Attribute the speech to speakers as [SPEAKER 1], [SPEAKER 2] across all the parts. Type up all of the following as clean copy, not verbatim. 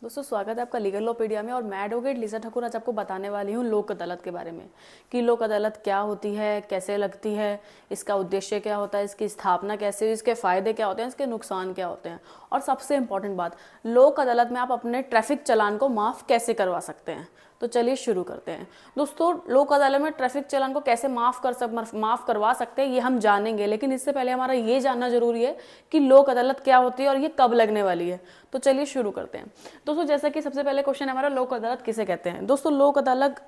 [SPEAKER 1] दोस्तों स्वागत है आपका लीगल लॉपीडिया में। और मैं एडवोकेट लिसा ठाकुर आज आपको बताने वाली हूँ लोक अदालत के बारे में कि लोक अदालत क्या होती है, कैसे लगती है, इसका उद्देश्य क्या होता है, इसकी स्थापना कैसे हुई, इसके फ़ायदे क्या होते हैं, इसके नुकसान क्या होते हैं, और सबसे इम्पॉर्टेंट बात, लोक अदालत में आप अपने ट्रैफिक चालान को माफ़ कैसे करवा सकते हैं। तो चलिए शुरू करते हैं। दोस्तों लोक अदालत में ट्रैफिक चालान को कैसे माफ़ करवा सकते हैं ये हम जानेंगे, लेकिन इससे पहले हमारा ये जानना जरूरी है कि लोक अदालत क्या होती है और ये कब लगने वाली है। तो चलिए शुरू करते हैं। दोस्तों जैसा कि सबसे पहले क्वेश्चन हमारा, लोक अदालत किसे कहते हैं। दोस्तों लोक अदालत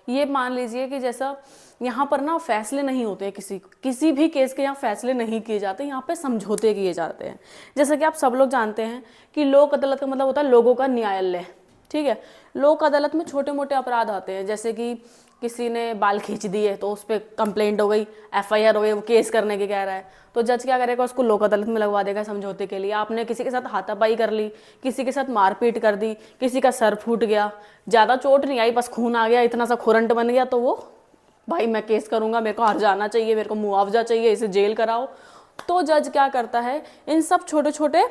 [SPEAKER 1] ये मान लीजिए कि जैसा यहाँ पर ना फैसले नहीं होते, किसी भी केस के यहाँ फैसले नहीं किए जाते, यहाँ पे समझौते किए जाते हैं। जैसा कि आप सब लोग जानते हैं कि लोक अदालत का मतलब होता है लोगों का न्यायालय। ठीक है, लोक अदालत में छोटे मोटे अपराध आते हैं, जैसे कि किसी ने बाल खींच दिए तो उस पर कंप्लेंट हो गई, एफआईआर हो गई, वो केस करने के कह रहा है, तो जज क्या करेगा, उसको लोक अदालत में लगवा देगा समझौते के लिए। आपने किसी के साथ हाथापाई कर ली, किसी के साथ मारपीट कर दी, किसी का सर फूट गया, ज़्यादा चोट नहीं आई, बस खून आ गया, इतना सा खुरंट बन गया, तो वो भाई मैं केस करूँगा, मेरे को हर्जाना चाहिए, मेरे को मुआवजा चाहिए, इसे जेल कराओ। तो जज क्या करता है, इन सब छोटे छोटे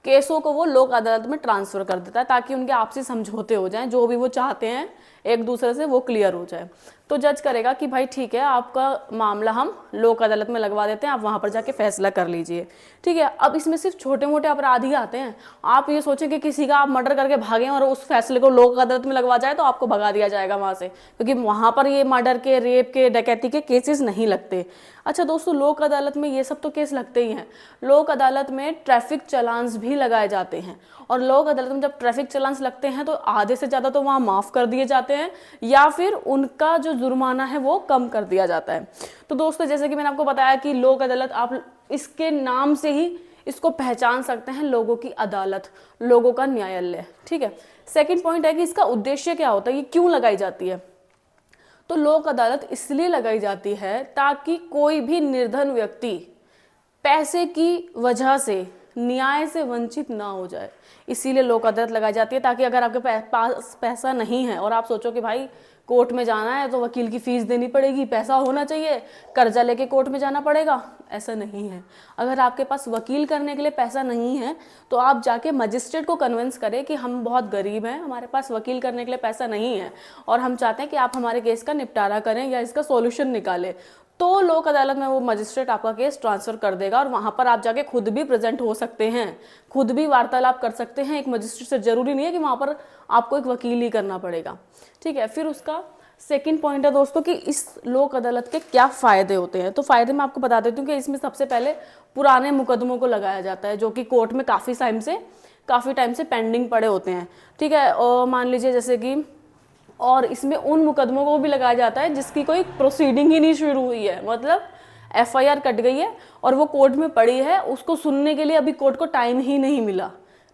[SPEAKER 1] केसों को वो लोक अदालत में ट्रांसफर कर देता है ताकि उनके आपसी समझौते हो जाएं, जो भी वो चाहते हैं एक दूसरे से वो क्लियर हो जाए। तो जज करेगा कि भाई ठीक है, आपका मामला हम लोक अदालत में लगवा देते हैं, आप वहाँ पर जाके फैसला कर लीजिए। ठीक है, अब इसमें सिर्फ छोटे मोटे अपराध ही आते हैं। आप ये सोचें कि किसी का आप मर्डर करके भागें और उस फैसले को लोक अदालत में लगवा जाए तो आपको भगा दिया जाएगा वहाँ से, क्योंकि वहाँ पर ये मर्डर के, रेप के, डकैती के केसेस नहीं लगते। अच्छा दोस्तों, लोक अदालत में ये सब तो केस लगते ही हैं। लोक अदालत में ट्रैफिक चालान्स भी लगाए जाते हैं, और लोक अदालत में जब ट्रैफिक चालान्स लगते हैं तो आधे से ज़्यादा तो वहाँ माफ़ कर दिए जाते हैं, या फिर उनका जो जुर्माना है वो कम कर दिया जाता है। तो दोस्तों जैसे कि मैंने आपको बताया कि लोक अदालत, आप इसके नाम से ही इसको पहचान सकते हैं, लोगों की अदालत, लोगों का न्यायालय। ठीक है, सेकंड पॉइंट है कि इसका उद्देश्य क्या होता है, ये क्यों लगाई जाती है। तो लोक अदालत इसलिए लगाई जाती है ताकि कोई भी निर्धन व्यक्ति पैसे की वजह से न्याय से वंचित ना हो जाए, इसीलिए लोक अदालत लगाई जाती है। ताकि अगर आपके पास पैसा नहीं है और आप सोचो कि भाई कोर्ट में जाना है तो वकील की फीस देनी पड़ेगी, पैसा होना चाहिए, कर्जा लेके कोर्ट में जाना पड़ेगा, ऐसा नहीं है। अगर आपके पास वकील करने के लिए पैसा नहीं है तो आप जाके मजिस्ट्रेट को कन्विंस करें कि हम बहुत गरीब हैं, हमारे पास वकील करने के लिए पैसा नहीं है और हम चाहते हैं कि आप हमारे केस का निपटारा करें या इसका सॉल्यूशन निकालें, तो लोक अदालत में वो मजिस्ट्रेट आपका केस ट्रांसफर कर देगा। और वहाँ पर आप जाके खुद भी प्रेजेंट हो सकते हैं, खुद भी वार्तालाप कर सकते हैं एक मजिस्ट्रेट से। जरूरी नहीं है कि वहाँ पर आपको एक वकील ही करना पड़ेगा। ठीक है, फिर उसका सेकंड पॉइंट है दोस्तों कि इस लोक अदालत के क्या फ़ायदे होते हैं। तो फ़ायदे मैं आपको बता देती हूँ कि इसमें सबसे पहले पुराने मुकदमों को लगाया जाता है, जो कि कोर्ट में काफ़ी टाइम से पेंडिंग पड़े होते हैं। ठीक है, और मान लीजिए जैसे कि, और इसमें उन मुकदमों को भी लगाया जाता है जिसकी कोई प्रोसीडिंग ही नहीं शुरू हुई है, मतलब एफआईआर कट गई है और वो कोर्ट में पड़ी है, उसको सुनने के लिए अभी कोर्ट को टाइम ही नहीं मिला।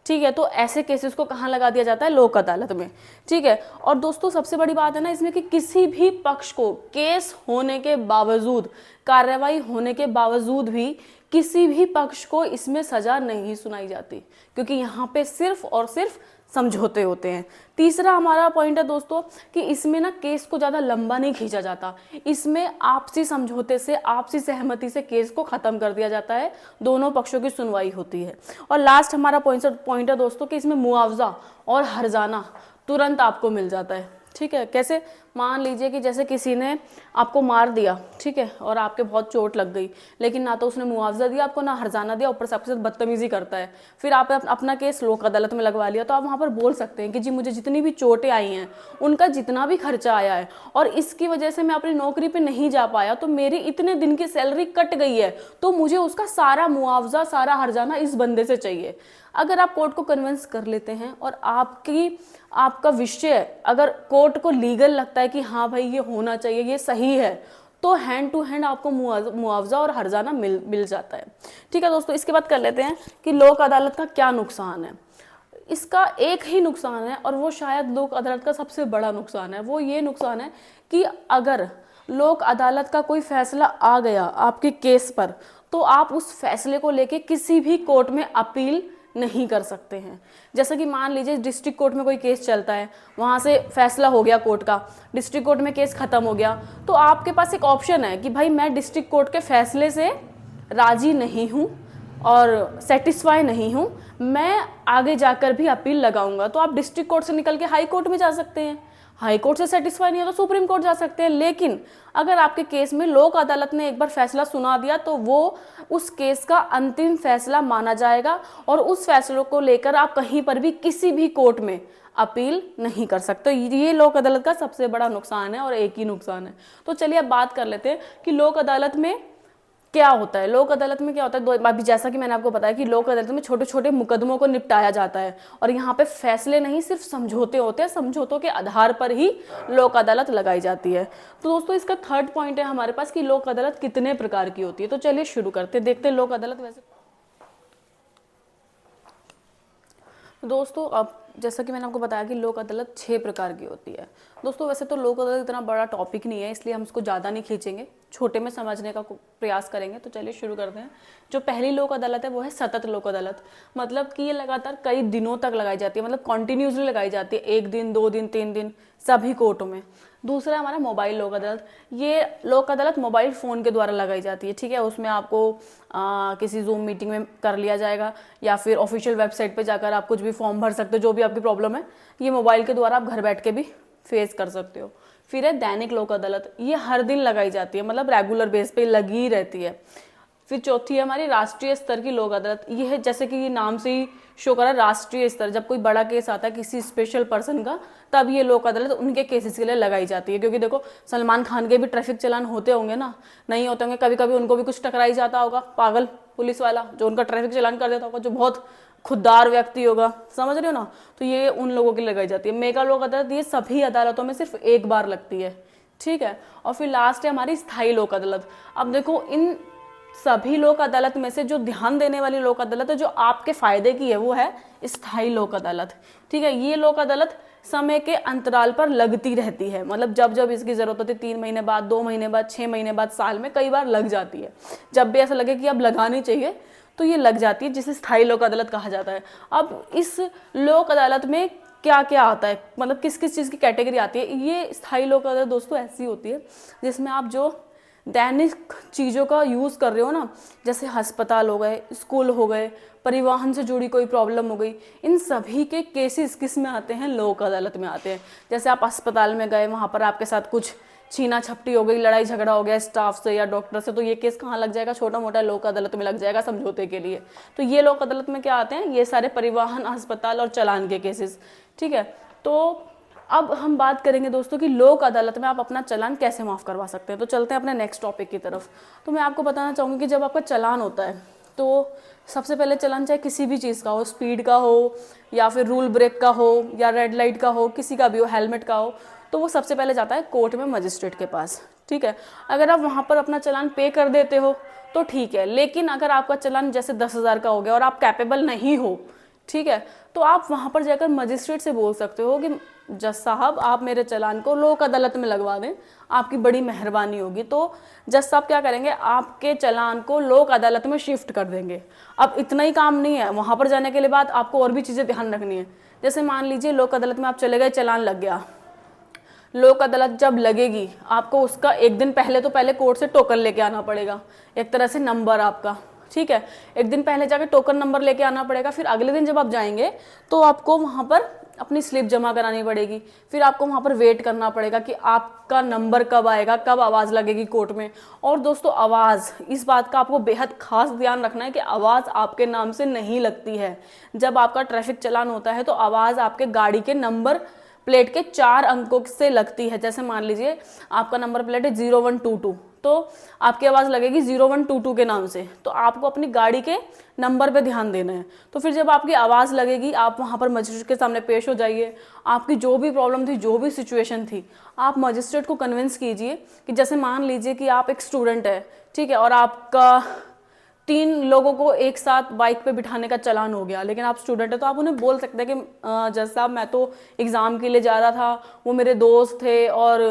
[SPEAKER 1] ठीक है, तो ऐसे केसेस को कहाँ लगा दिया जाता है, लोक अदालत में। ठीक है, और दोस्तों सबसे बड़ी बात है ना इसमें कि किसी भी पक्ष को केस होने के बावजूद, कार्रवाई होने के बावजूद भी किसी भी पक्ष को इसमें सजा नहीं सुनाई जाती, क्योंकि यहाँ पे सिर्फ और सिर्फ समझौते होते हैं। तीसरा हमारा पॉइंट है दोस्तों कि इसमें ना केस को ज़्यादा लंबा नहीं खींचा जाता, इसमें आपसी समझौते से, आपसी सहमति से केस को ख़त्म कर दिया जाता है, दोनों पक्षों की सुनवाई होती है। और लास्ट हमारा पॉइंट है दोस्तों कि इसमें मुआवजा और हर्जाना तुरंत आपको मिल जाता है। ठीक है, कैसे, मान लीजिए कि जैसे किसी ने आपको मार दिया, ठीक है, और आपके बहुत चोट लग गई, लेकिन ना तो उसने मुआवजा दिया आपको, ना हर्जाना दिया, ऊपर से आपके साथ बदतमीजी करता है। फिर आप अपना केस लोक अदालत में लगवा लिया, तो आप वहाँ पर बोल सकते हैं कि जी मुझे जितनी भी चोटें आई हैं, उनका जितना भी खर्चा आया है और इसकी वजह से मैं अपनी नौकरी पर नहीं जा पाया, तो मेरी इतने दिन की सैलरी कट गई है, तो मुझे उसका सारा मुआवजा, सारा हर्जाना इस बंदे से चाहिए। अगर आप कोर्ट को कन्विंस कर लेते हैं और आपका विषय अगर कोर्ट को लीगल लगता है कि हाँ भाई ये होना चाहिए, ये सही है, तो हैंड टू हैंड आपको मुआवजा और हर्जाना मिल जाता है। ठीक है दोस्तों, इसके बाद कर लेते हैं कि लोक अदालत का क्या नुकसान है। इसका एक ही नुकसान है और वो शायद लोक अदालत का सबसे बड़ा नुकसान है। वो ये नुकसान है कि अगर लोक अदालत का कोई फैसला आ गया आपके केस पर, तो आप उस फैसले को लेके किसी भी कोर्ट में अपील नहीं कर सकते हैं। जैसे कि मान लीजिए डिस्ट्रिक्ट कोर्ट में कोई केस चलता है, वहाँ से फैसला हो गया कोर्ट का, डिस्ट्रिक्ट कोर्ट में केस खत्म हो गया, तो आपके पास एक ऑप्शन है कि भाई मैं डिस्ट्रिक्ट कोर्ट के फैसले से राजी नहीं हूँ, और सेटिस्फाई नहीं हूँ, मैं आगे जाकर भी अपील लगाऊंगा, तो आप डिस्ट्रिक्ट कोर्ट से निकल के हाई कोर्ट में जा सकते हैं। हाई कोर्ट से सेटिस्फाई नहीं है तो सुप्रीम कोर्ट जा सकते हैं। लेकिन अगर आपके केस में लोक अदालत ने एक बार फैसला सुना दिया तो वो उस केस का अंतिम फैसला माना जाएगा और उस फैसलों को लेकर आप कहीं पर भी किसी भी कोर्ट में अपील नहीं कर सकते। ये लोक अदालत का सबसे बड़ा नुकसान है और एक ही नुकसान है। तो चलिए अब बात कर लेते हैं कि लोक अदालत में क्या होता है। लोक अदालत में क्या होता है, अभी जैसा कि मैंने आपको बताया कि लोक अदालत में छोटे छोटे मुकदमों को निपटाया जाता है और यहाँ पे फैसले नहीं, सिर्फ समझौते होते हैं। समझौतों के आधार पर ही लोक अदालत लगाई जाती है। तो दोस्तों इसका थर्ड पॉइंट है हमारे पास कि लोक अदालत कितने प्रकार की होती है। तो चलिए शुरू करते हैं, देखते हैं लोक अदालत वैसे। दोस्तों अब जैसा कि मैंने आपको बताया कि लोक अदालत 6 प्रकार की होती है। दोस्तों वैसे तो लोक अदालत इतना बड़ा टॉपिक नहीं है, इसलिए हम इसको ज़्यादा नहीं खींचेंगे, छोटे में समझने का प्रयास करेंगे। तो चलिए शुरू करते हैं। जो पहली लोक अदालत है वो है सतत लोक अदालत, मतलब कि ये लगातार कई दिनों तक लगाई जाती है, मतलब कॉन्टिन्यूसली लगाई जाती है, 1 दिन 2 दिन 3 दिन सभी कोर्टों में। दूसरा हमारा मोबाइल लोक अदालत। ये लोक अदालत मोबाइल फ़ोन के द्वारा लगाई जाती है, ठीक है। उसमें आपको किसी जूम मीटिंग में कर लिया जाएगा या फिर ऑफिशियल वेबसाइट पे जाकर आप कुछ भी फॉर्म भर सकते हो, जो भी आपकी प्रॉब्लम है ये मोबाइल के द्वारा आप घर बैठ के भी फेस कर सकते हो। फिर है दैनिक लोक अदालत, ये हर दिन लगाई जाती है, मतलब रेगुलर बेस पे लगी रहती है। फिर चौथी है हमारी राष्ट्रीय स्तर की लोक अदालत। ये है जैसे कि ये नाम से ही शो करा राष्ट्रीय स्तर, जब कोई बड़ा केस आता है किसी स्पेशल पर्सन का तब ये लोक अदालत उनके केसेस के लिए लगाई जाती है। क्योंकि देखो सलमान खान के भी ट्रैफिक चालान होते होंगे ना, नहीं होते होंगे, कभी कभी उनको भी कुछ टकराई जाता होगा पागल पुलिस वाला जो उनका ट्रैफिक चालान कर देता होगा, जो बहुत खुददार व्यक्ति होगा, समझ रहे हो ना। तो ये उन लोगों के लिए लगाई जाती है। मेगा लोक अदालत ये सभी अदालतों में सिर्फ एक बार लगती है, ठीक है। और फिर लास्ट है हमारी स्थायी लोक अदालत। अब देखो इन सभी लोक अदालत में से जो ध्यान देने वाली लोक अदालत है, जो आपके फायदे की है, वो है स्थायी लोक अदालत, ठीक है। ये लोक अदालत समय के अंतराल पर लगती रहती है, मतलब जब जब इसकी जरूरत होती है, 3 महीने बाद, 2 महीने बाद, 6 महीने बाद, साल में कई बार लग जाती है। जब भी ऐसा लगे कि अब लगानी चाहिए तो ये लग जाती है, जिसे स्थायी लोक अदालत कहा जाता है। अब इस लोक अदालत में क्या क्या आता है, मतलब किस किस चीज़ की कैटेगरी आती है। ये स्थायी लोक अदालत दोस्तों ऐसी होती है जिसमें आप जो दैनिक चीज़ों का यूज़ कर रहे हो ना, जैसे अस्पताल हो गए, स्कूल हो गए, परिवहन से जुड़ी कोई प्रॉब्लम हो गई, इन सभी के केसेस किस में आते हैं, लोक अदालत में आते हैं। जैसे आप अस्पताल में गए, वहाँ पर आपके साथ कुछ छीना झपटी हो गई, लड़ाई झगड़ा हो गया स्टाफ से या डॉक्टर से, तो ये केस कहाँ लग जाएगा, छोटा मोटा लोक अदालत में लग जाएगा समझौते के लिए। तो ये लोक अदालत में क्या आते हैं, ये सारे परिवहन, अस्पताल और चालान के केसेस, ठीक है। तो अब हम बात करेंगे दोस्तों कि लोक अदालत में आप अपना चालान कैसे माफ़ करवा सकते हैं। तो चलते हैं अपने नेक्स्ट टॉपिक की तरफ। तो मैं आपको बताना चाहूँगी कि जब आपका चालान होता है तो सबसे पहले चालान चाहे किसी भी चीज़ का हो, स्पीड का हो या फिर रूल ब्रेक का हो या रेड लाइट का हो, किसी का भी हो, हेलमेट का हो, तो वो सबसे पहले जाता है कोर्ट में, मजिस्ट्रेट के पास, ठीक है। अगर आप वहाँ पर अपना चालान पे कर देते हो तो ठीक है, लेकिन अगर आपका चालान जैसे 10,000 का हो गया और आप कैपेबल नहीं हो, ठीक है, तो आप वहाँ पर जाकर मजिस्ट्रेट से बोल सकते हो कि जज साहब आप मेरे चालान को लोक अदालत में लगवा दें, आपकी बड़ी मेहरबानी होगी। तो जज साहब क्या करेंगे, आपके चालान को लोक अदालत में शिफ्ट कर देंगे। अब इतना ही काम नहीं है, वहाँ पर जाने के लिए बाद आपको और भी चीज़ें ध्यान रखनी है। जैसे मान लीजिए लोक अदालत में आप चले गए, चालान लग गया, लोक अदालत जब लगेगी आपको उसका 1 दिन पहले, तो पहले कोर्ट से टोकन लेके आना पड़ेगा, एक तरह से नंबर आपका, ठीक है। 1 दिन पहले जाके टोकन नंबर लेके आना पड़ेगा। फिर अगले दिन जब आप जाएंगे तो आपको वहाँ पर अपनी स्लिप जमा करानी पड़ेगी। फिर आपको वहाँ पर वेट करना पड़ेगा कि आपका नंबर कब आएगा, कब आवाज़ लगेगी कोर्ट में। और दोस्तों आवाज़, इस बात का आपको बेहद खास ध्यान रखना है कि आवाज़ आपके नाम से नहीं लगती है। जब आपका ट्रैफिक चालान होता है तो आवाज़ आपके गाड़ी के नंबर प्लेट के 4 अंकों से लगती है। जैसे मान लीजिए आपका नंबर प्लेट है 0122, तो आपकी आवाज़ लगेगी 0122 के नाम से। तो आपको अपनी गाड़ी के नंबर पे ध्यान देना है। तो फिर जब आपकी आवाज़ लगेगी आप वहाँ पर मजिस्ट्रेट के सामने पेश हो जाइए। आपकी जो भी प्रॉब्लम थी, जो भी सिचुएशन थी, आप मजिस्ट्रेट को कन्विंस कीजिए कि जैसे मान लीजिए कि आप एक स्टूडेंट है, ठीक है, और आपका 3 लोगों को एक साथ बाइक पे बिठाने का चालान हो गया, लेकिन आप स्टूडेंट है तो आप उन्हें बोल सकते हैं कि जज साहब मैं तो एग्ज़ाम के लिए जा रहा था, वो मेरे दोस्त थे और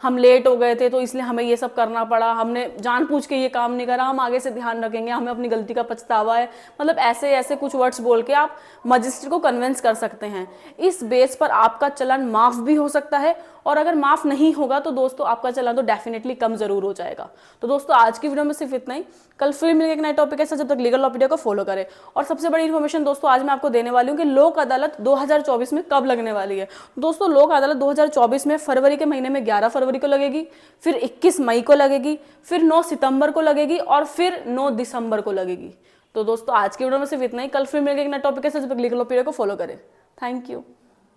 [SPEAKER 1] हम लेट हो गए थे, तो इसलिए हमें ये सब करना पड़ा, हमने जानबूझ के ये काम नहीं करा, हम आगे से ध्यान रखेंगे, हमें अपनी गलती का पछतावा है। मतलब ऐसे ऐसे कुछ वर्ड्स बोल के आप मजिस्ट्रेट को कन्विंस कर सकते हैं। इस बेस पर आपका चालान माफ़ भी हो सकता है, और अगर माफ़ नहीं होगा तो दोस्तों आपका चालान तो डेफिनेटली कम ज़रूर हो जाएगा। तो दोस्तों आज की वीडियो में सिर्फ इतना ही। कल फिर मिलेंगे एक नए टॉपिक टॉपिक है, जब तक लीगल लॉपीडिया को फॉलो करें। और सबसे बड़ी इन्फॉर्मेशन दोस्तों आज मैं आपको देने वाली हूँ कि लोक अदालत 2024 में कब लगने वाली है। दोस्तों लोक अदालत 2024 में फरवरी के महीने में 11 फरवरी को लगेगी, फिर 21 मई को लगेगी, फिर 9 सितंबर को लगेगी और फिर 9 दिसंबर को लगेगी। तो दोस्तों आज की वीडियो में सिर्फ इतना ही। कल फिर मिलेंगे एक नए टॉपिक के साथ, जब तक लीगल लॉपीडिया को फॉलो करें। Thank you.